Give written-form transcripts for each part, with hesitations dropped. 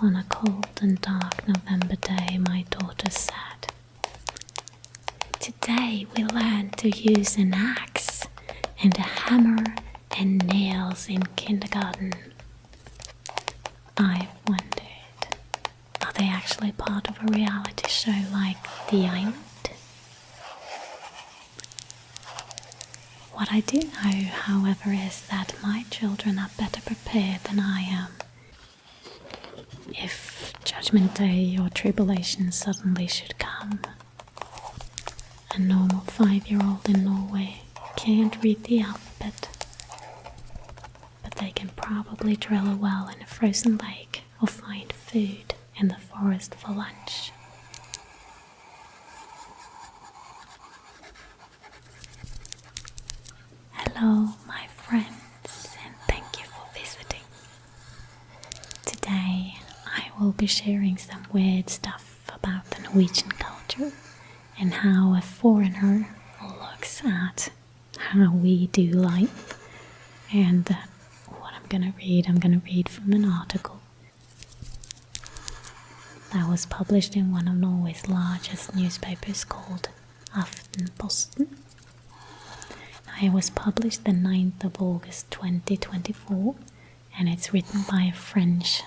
On a cold and dark November day, my daughter said, "Today we learned to use an axe and a hammer and nails in kindergarten." I wondered, are they actually part of a reality show like The Island? What I do know, however, is that my children are better prepared than I am. If Judgment Day or Tribulation suddenly should come, a normal 5-year-old in Norway can't read the alphabet, but they can probably drill a well in a frozen lake or find food in the forest for lunch. Hello, my friends, and thank you for visiting. Today I will be sharing some weird stuff about the Norwegian culture and how a foreigner looks at how we do life. And what I'm gonna read from an article that was published in one of Norway's largest newspapers called Aftenposten. It was published the 9th of August 2024, and it's written by a French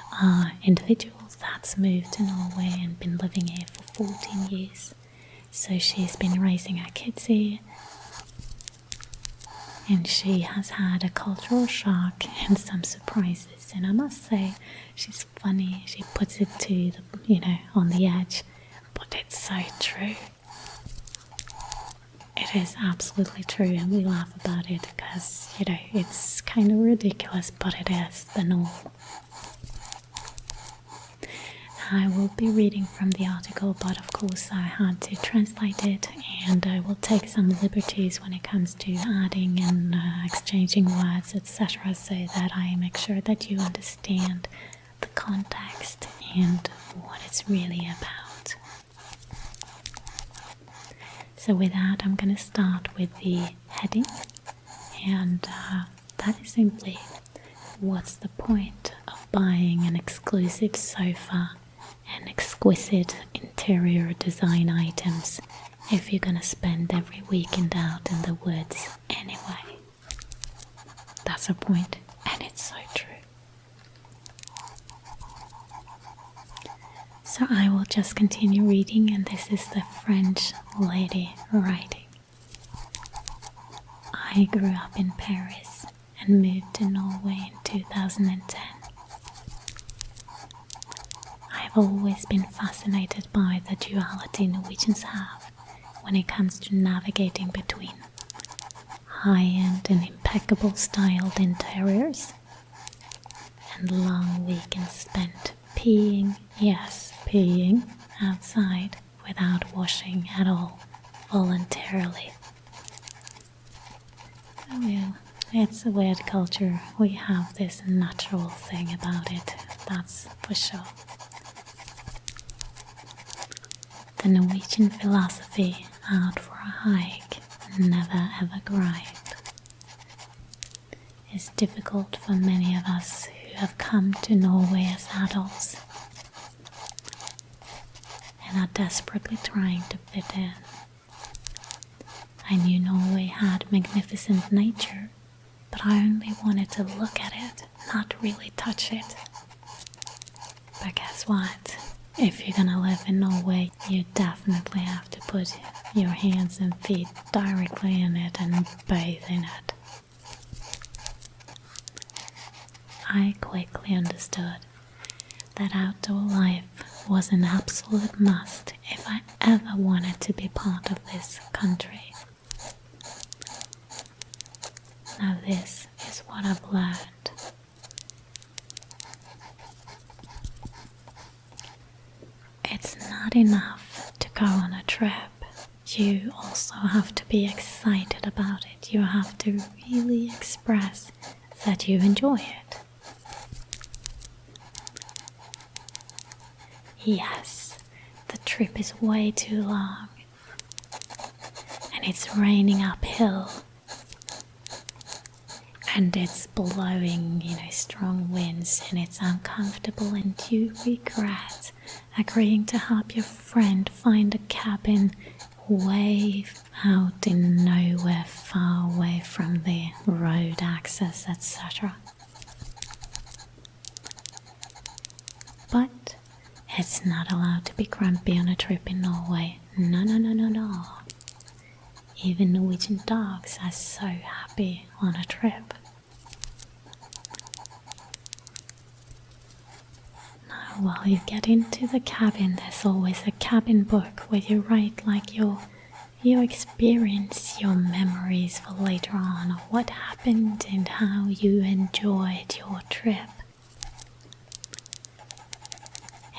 individual that's moved to Norway and been living here for 14 years. So she's been raising her kids here, and she has had a cultural shock and some surprises. And I must say, she's funny. She puts it to the, on the edge, but it's so true. It is absolutely true, and we laugh about it because, it's kind of ridiculous, but it is the norm. I will be reading from the article, but of course I had to translate it, and I will take some liberties when it comes to adding and exchanging words, etc., so that I make sure that you understand the context and what it's really about. So with that, I'm going to start with the heading, and that is simply, what's the point of buying an exclusive sofa and exquisite interior design items if you're going to spend every weekend out in the woods anyway? That's a point, and it's so true. So I will just continue reading, and this is the French lady writing. I grew up in Paris and moved to Norway in 2010. I've always been fascinated by the duality Norwegians have when it comes to navigating between high-end and impeccable styled interiors and long weekends spent peeing outside without washing at all, voluntarily. So yeah, it's a weird culture. We have this natural thing about it, that's for sure. The Norwegian philosophy, out for a hike, never ever grind, is difficult for many of us who have come to Norway as adults and are desperately trying to fit in. I knew Norway had magnificent nature, but I only wanted to look at it, not really touch it. But guess what? If you're gonna live in Norway, you definitely have to put your hands and feet directly in it and bathe in it. I quickly understood that outdoor life was an absolute must if I ever wanted to be part of this country. Now this is what I've learned. It's not enough to go on a trip. You also have to be excited about it. You have to really express that you enjoy it. Yes, the trip is way too long, and it's raining uphill, and it's blowing, strong winds, and it's uncomfortable, and you regret agreeing to help your friend find a cabin way out in nowhere, far away from the road access, etc. But it's not allowed to be grumpy on a trip in Norway. No, no, no, no, no. Even Norwegian dogs are so happy on a trip. Now, while you get into the cabin, there's always a cabin book where you write like your experience, your memories for later on, of what happened and how you enjoyed your trip.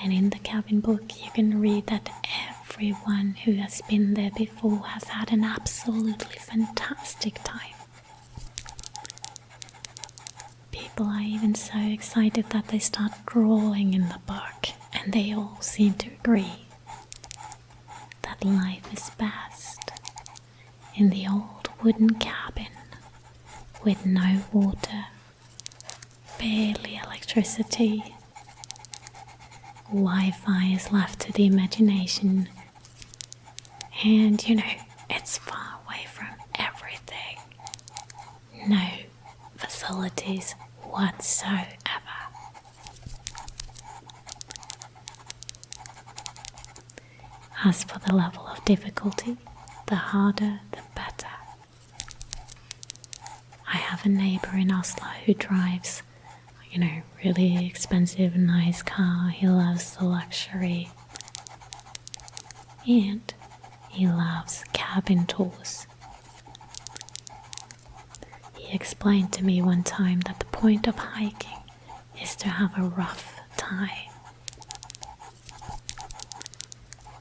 And in the cabin book, you can read that everyone who has been there before has had an absolutely fantastic time. People are even so excited that they start drawing in the book, and they all seem to agree that life is best in the old wooden cabin with no water, barely electricity. Wi-Fi is left to the imagination, and it's far away from everything. No facilities whatsoever. As for the level of difficulty, the harder the better. I have a neighbor in Oslo who drives really expensive, nice car. He loves the luxury. And he loves cabin tours. He explained to me one time that the point of hiking is to have a rough time.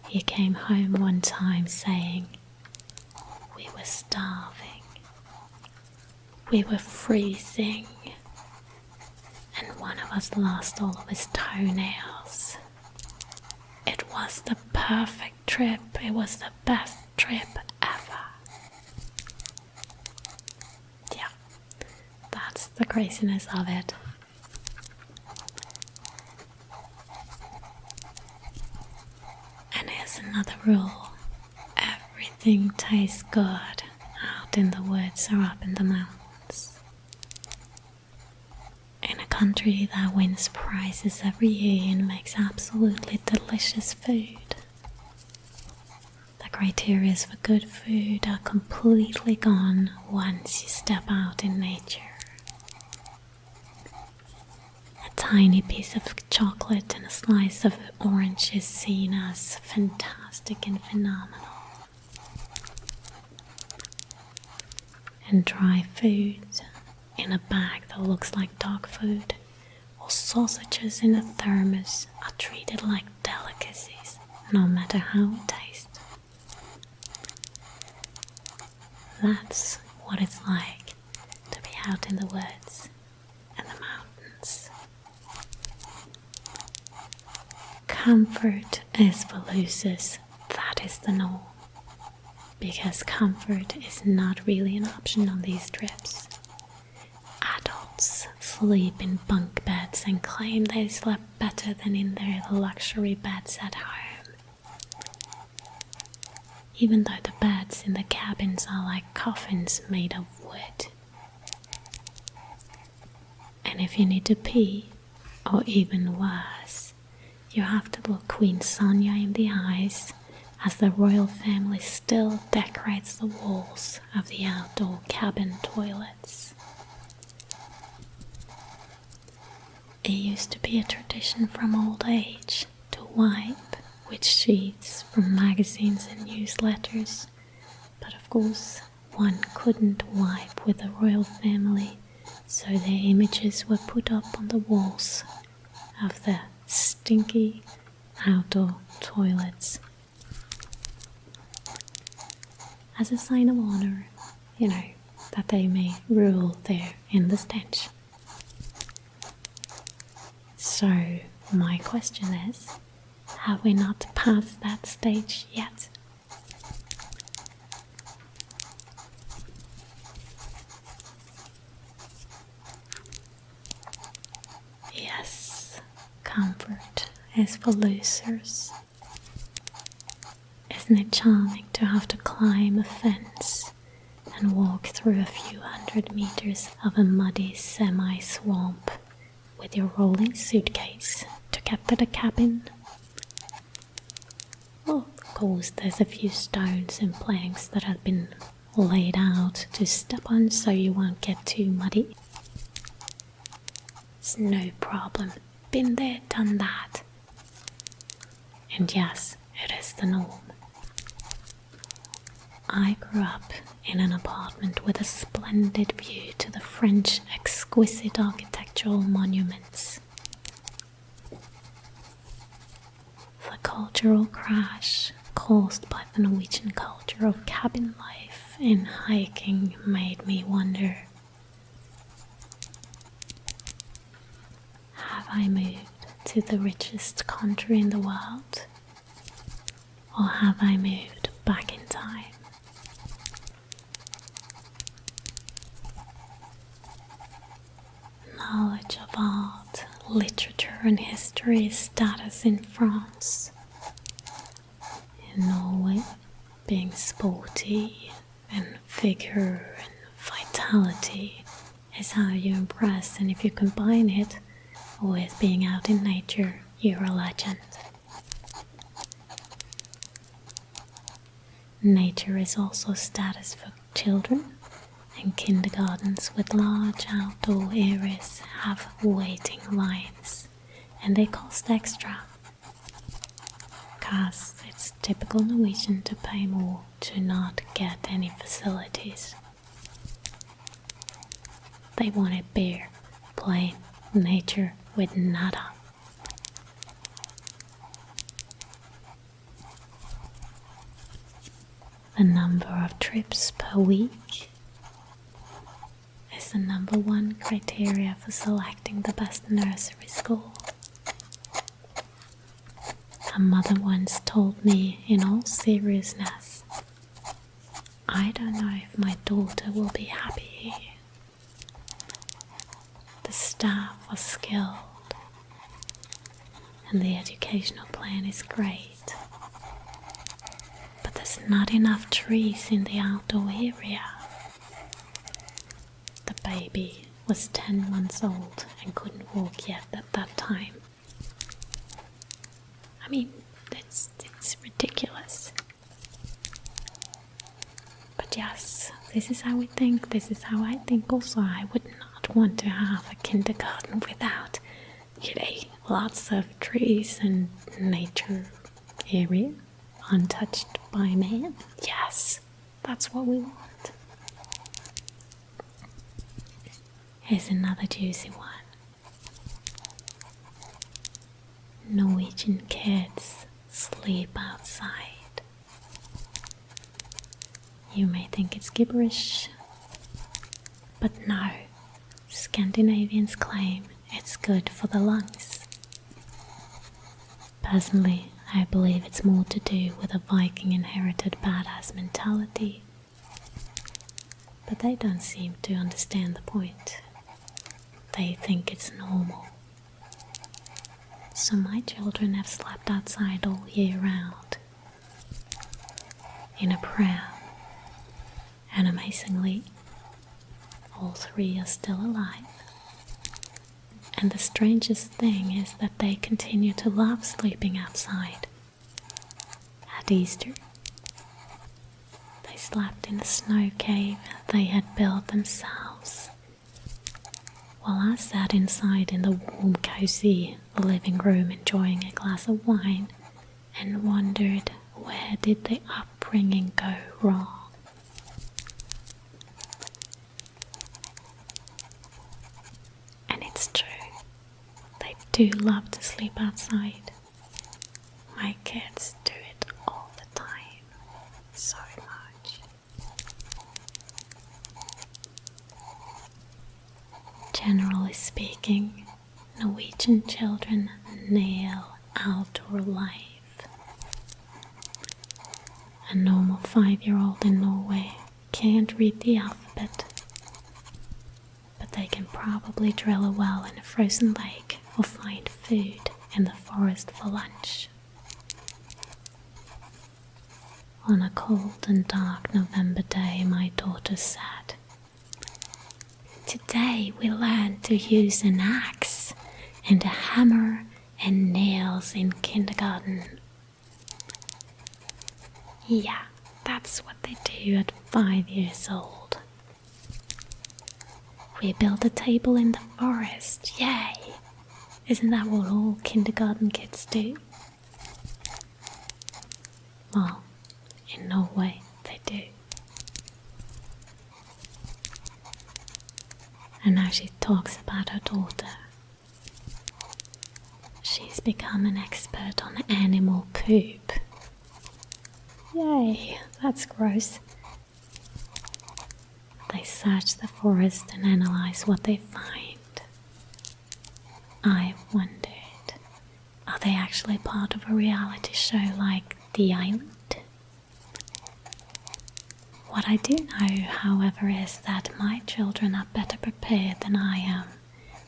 He came home one time saying, "We were starving. We were freezing. And one of us lost all of his toenails. It was the perfect trip. It was the best trip ever." Yeah, that's the craziness of it. And here's another rule. Everything tastes good out in the woods or up in the mountains. Country that wins prizes every year and makes absolutely delicious food. The criteria for good food are completely gone once you step out in nature. A tiny piece of chocolate and a slice of orange is seen as fantastic and phenomenal. And dry food in a bag that looks like dog food, or sausages in a thermos, are treated like delicacies, no matter how it tastes. That's what it's like to be out in the woods and the mountains. Comfort is for losers, that is the norm, because comfort is not really an option on these trips. Adults sleep in bunk beds and claim they slept better than in their luxury beds at home, even though the beds in the cabins are like coffins made of wood. And if you need to pee, or even worse, you have to look Queen Sonja in the eyes as the royal family still decorates the walls of the outdoor cabin toilets. It used to be a tradition from old age to wipe with sheets from magazines and newsletters, but of course one couldn't wipe with the royal family, so their images were put up on the walls of the stinky outdoor toilets as a sign of honor, that they may rule there in the stench. So, my question is, have we not passed that stage yet? comfort is for losers. Isn't it charming to have to climb a fence and walk through a few hundred meters of a muddy semi-swamp with your rolling suitcase to get to the cabin? Well, of course, there's a few stones and planks that have been laid out to step on so you won't get too muddy. It's no problem. Been there, done that. And yes, it is the norm. I grew up in an apartment with a splendid view to the French exquisite architectural monuments. The cultural crash caused by the Norwegian culture of cabin life and hiking made me wonder, have I moved to the richest country in the world, or have I moved back in time? Knowledge of art, literature and history is status in France. In Norway, being sporty and vigor and vitality is how you impress, and if you combine it with being out in nature, you're a legend. Nature is also status for children, and kindergartens with large outdoor areas have waiting lines, and they cost extra, because it's typical Norwegian to pay more to not get any facilities. They want it bare, plain nature with nada. The number of trips per week is the number one criteria for selecting the best nursery school. A mother once told me in all seriousness, I don't know if my daughter will be happy here. The staff are skilled and the educational plan is great, but there's not enough trees in the outdoor area. The baby was 10 months old and couldn't walk yet at that time. I mean, it's ridiculous. But yes, this is how we think, this is how I think also. I would not want to have a kindergarten without, lots of trees and nature area untouched by man. Yes, that's what we want. Here's another juicy one. Norwegian kids sleep outside. You may think it's gibberish, but no, Scandinavians claim it's good for the lungs. Personally, I believe it's more to do with a Viking inherited badass mentality, but they don't seem to understand the point. They think it's normal. So my children have slept outside all year round, in a pram, and amazingly, all three are still alive. And the strangest thing is that they continue to love sleeping outside. At Easter, they slept in a snow cave they had built themselves, while I sat inside in the warm, cozy living room enjoying a glass of wine and wondered, where did the upbringing go wrong? And it's true, they do love to sleep outside. My kids do it all the time, so much. Generally speaking, Norwegian children nail outdoor life. A normal 5-year-old in Norway can't read the alphabet, but they can probably drill a well in a frozen lake or find food in the forest for lunch. On a cold and dark November day, my daughter said, "Today we learned to use an axe and a hammer and nails in kindergarten." Yeah, that's what they do at 5 years old. We built a table in the forest, yay! Isn't that what all kindergarten kids do? Well, in Norway they do. And now she talks about her daughter. She's become an expert on animal poop. Yay, that's gross. They search the forest and analyze what they find. I wondered, are they actually part of a reality show like The Island? What I do know, however, is that my children are better prepared than I am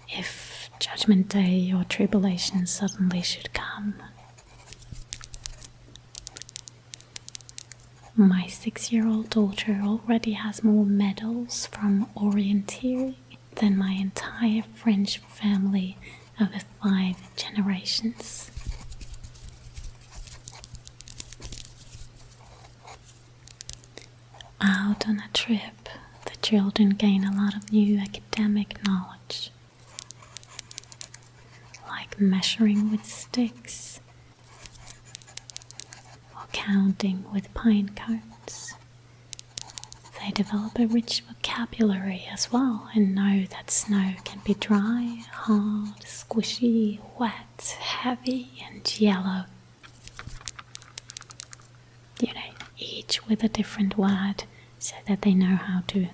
if Judgment Day or tribulation suddenly should come. My 6-year-old daughter already has more medals from orienteering than my entire French family over 5 generations. Out on a trip, the children gain a lot of new academic knowledge, like measuring with sticks or counting with pine cones. They develop a rich vocabulary as well and know that snow can be dry, hard, squishy, wet, heavy, and yellow. Each with a different word so that they know how to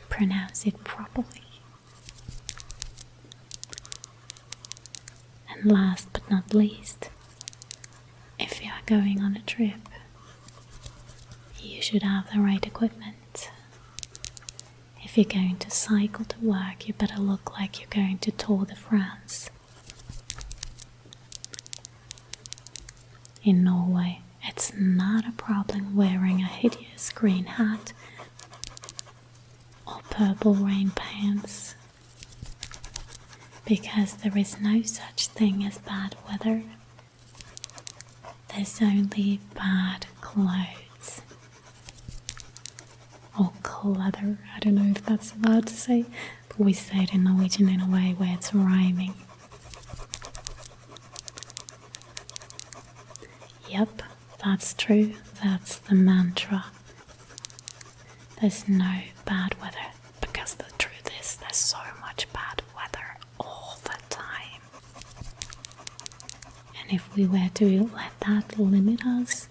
pronounce it properly. And last but not least, if you are going on a trip, you should have the right equipment. If you're going to cycle to work, you better look like you're going to Tour de France. In Norway, it's not a problem wearing a hideous green hat or purple rain pants, because there is no such thing as bad weather. There's only bad clothes. Or clutter, I don't know if that's allowed to say, but we say it in Norwegian in a way where it's rhyming. Yep, that's true, that's the mantra. There's no bad weather, because the truth is there's so much bad weather all the time. And if we were to let that limit us,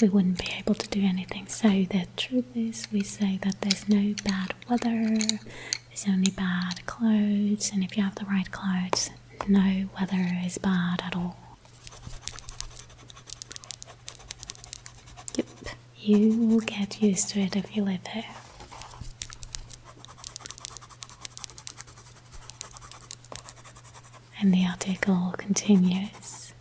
we wouldn't be able to do anything. So the truth is, we say that there's no bad weather, there's only bad clothes, and if you have the right clothes, no weather is bad at all. Yep, you will get used to it if you live here. And the article continues.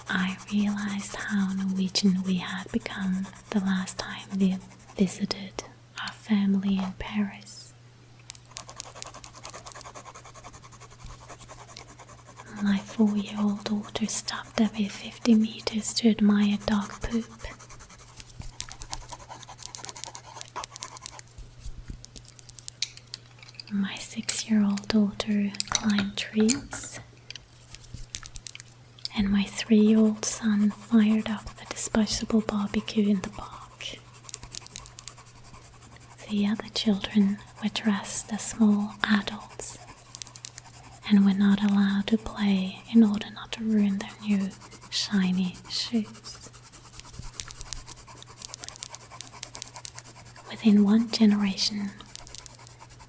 I realized how Norwegian we had become the last time we visited our family in Paris. My 4-year-old daughter stopped every 50 meters to admire dog poop. My 6-year-old daughter climbed trees. And my 3-year-old son fired up the disposable barbecue in the park. The other children were dressed as small adults and were not allowed to play in order not to ruin their new shiny shoes. Within one generation,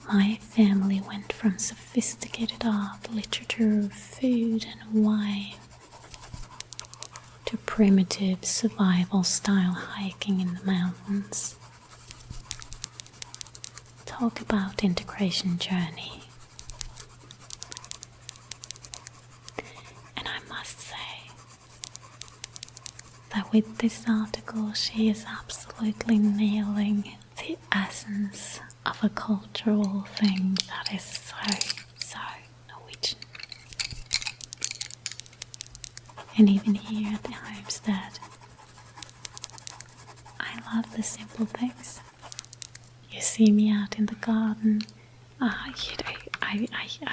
my family went from sophisticated art, literature, food, and wine to primitive survival-style hiking in the mountains. Talk about integration journey. that with this article she is absolutely nailing the essence of a cultural thing that is so Norwegian. And even here at the homestead, I love the simple things. You see me out in the garden, I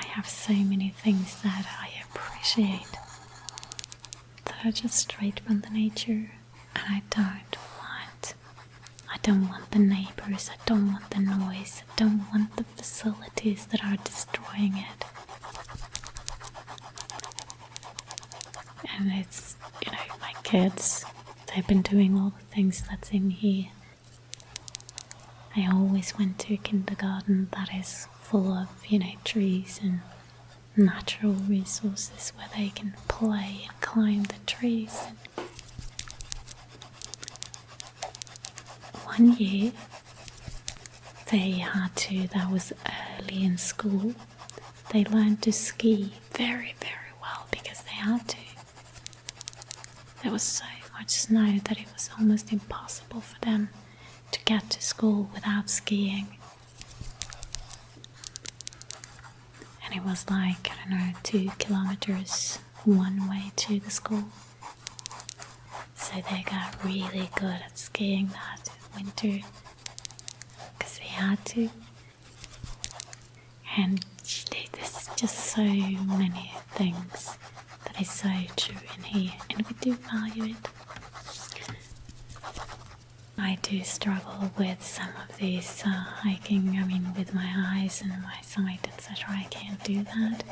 have so many things that I appreciate that are just straight from the nature, and I don't want the neighbors, I don't want the noise, I don't want the facilities that are destroying it. And it's, my kids, they've been doing all the things that's in here. I always went to a kindergarten that is full of, trees and natural resources where they can play and climb the trees. One year, that was early in school, they learned to ski very, very well because they had to. There was so much snow that it was almost impossible for them to get to school without skiing. And it was 2 kilometers one way to the school. So they got really good at skiing that winter because they had to. And there's just so many things that is so true in here, and we do value it. I do struggle with some of these hiking, with my eyes and my sight, etc. I can't do that.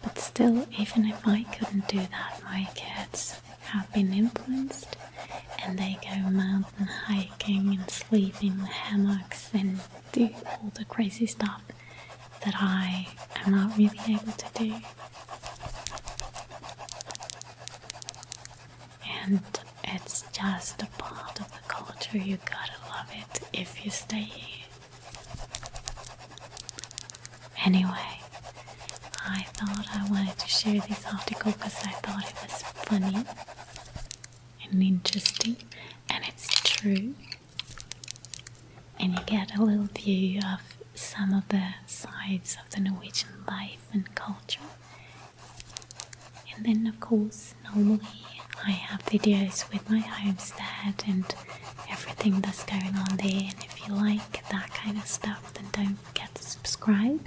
But still, even if I couldn't do that, my kids have been influenced, and they go mountain hiking and sleep in hammocks and do all the crazy stuff that I am not really able to do. And it's just a part of the culture. You gotta love it if you stay here. Anyway, I thought I wanted to share this article because I thought it was funny and interesting, and it's true. And you get a little view of some of the sides of the Norwegian life and culture. And then, of course, normally I have videos with my homestead and everything that's going on there, and if you like that kind of stuff, then don't forget to subscribe.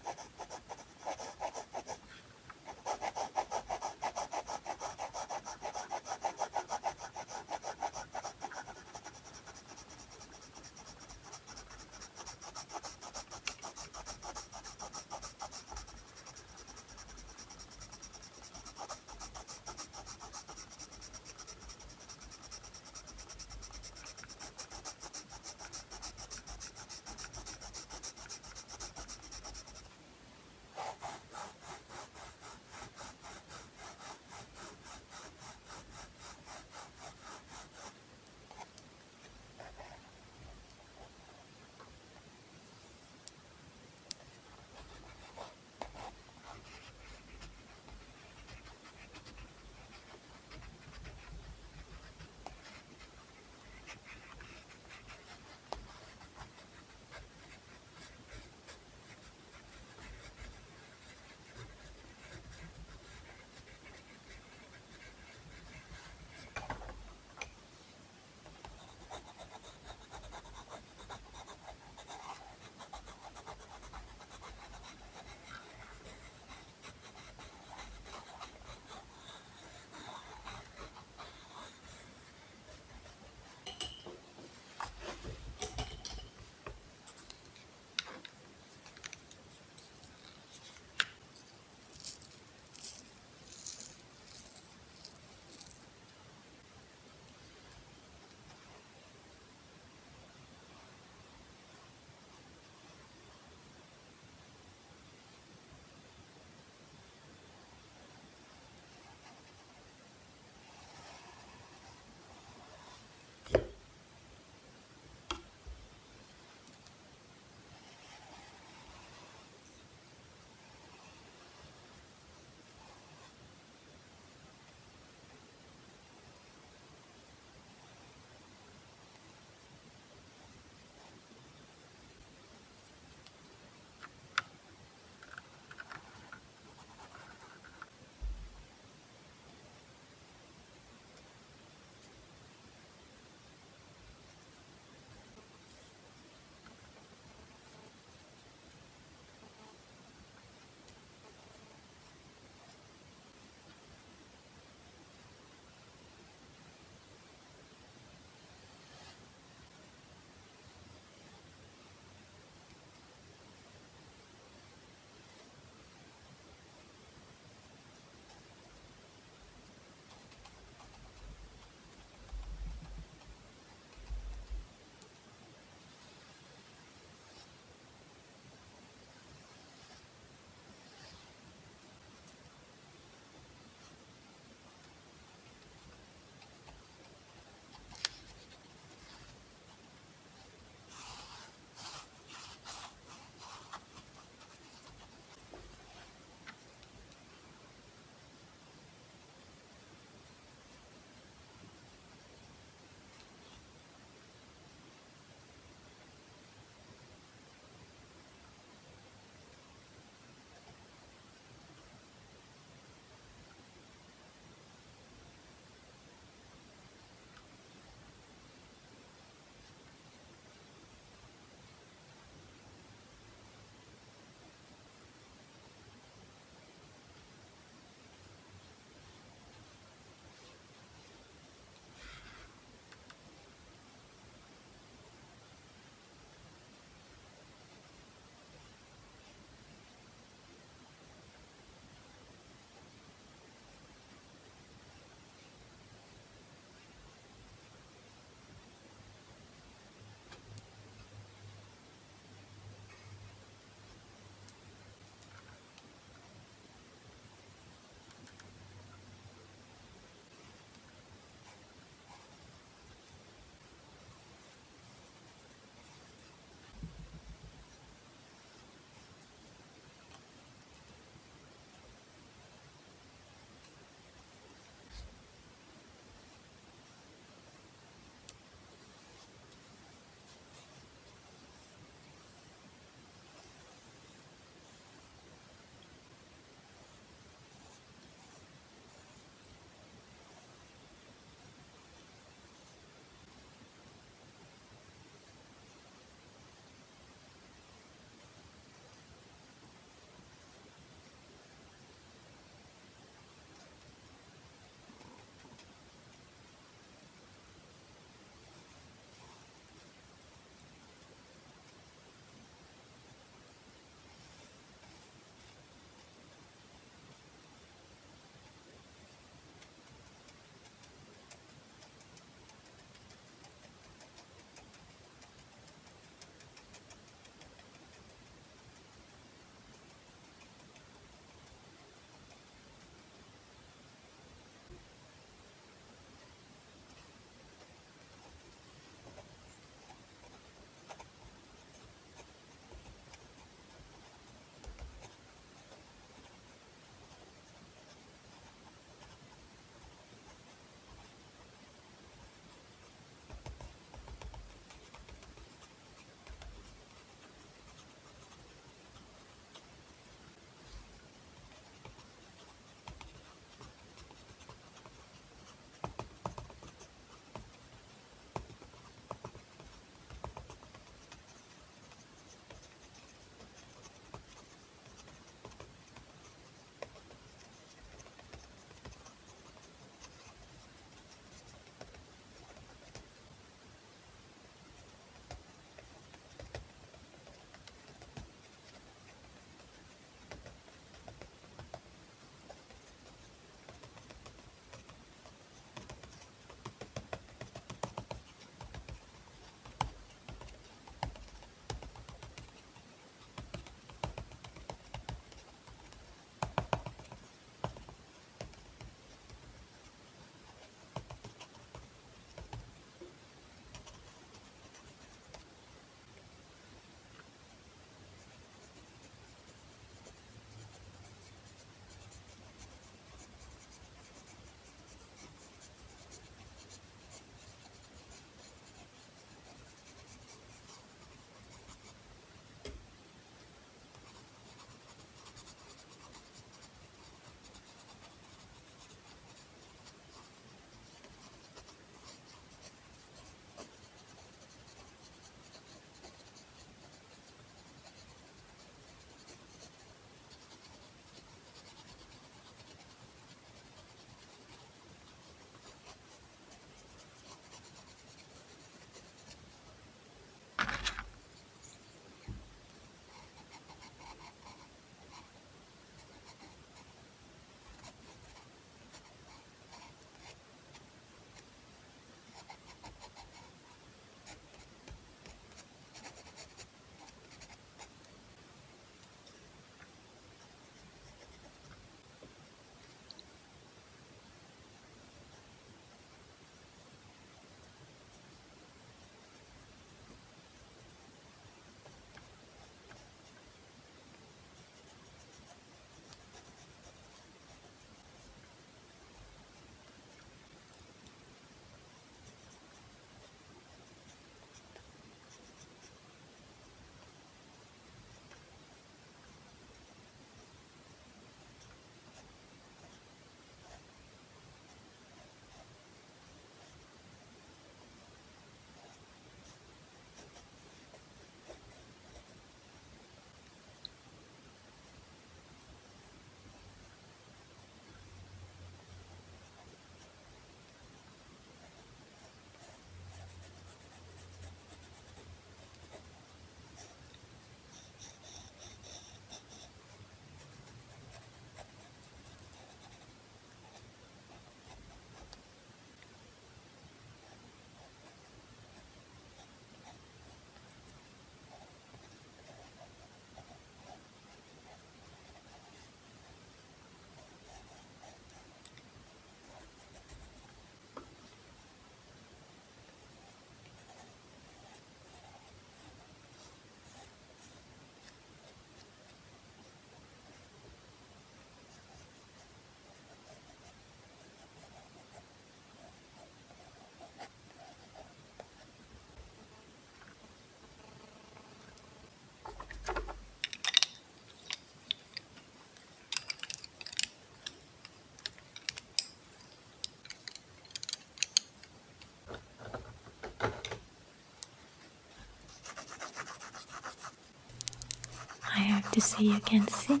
I hope to see you again soon.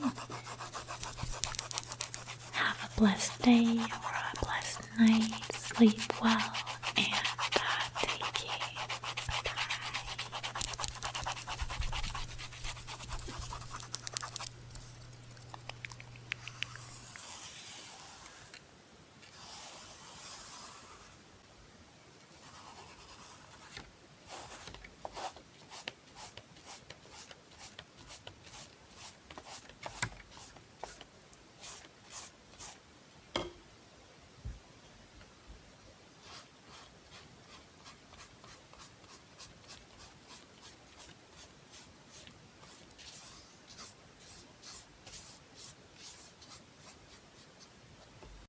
Have a blessed day or a blessed night. Sleep well.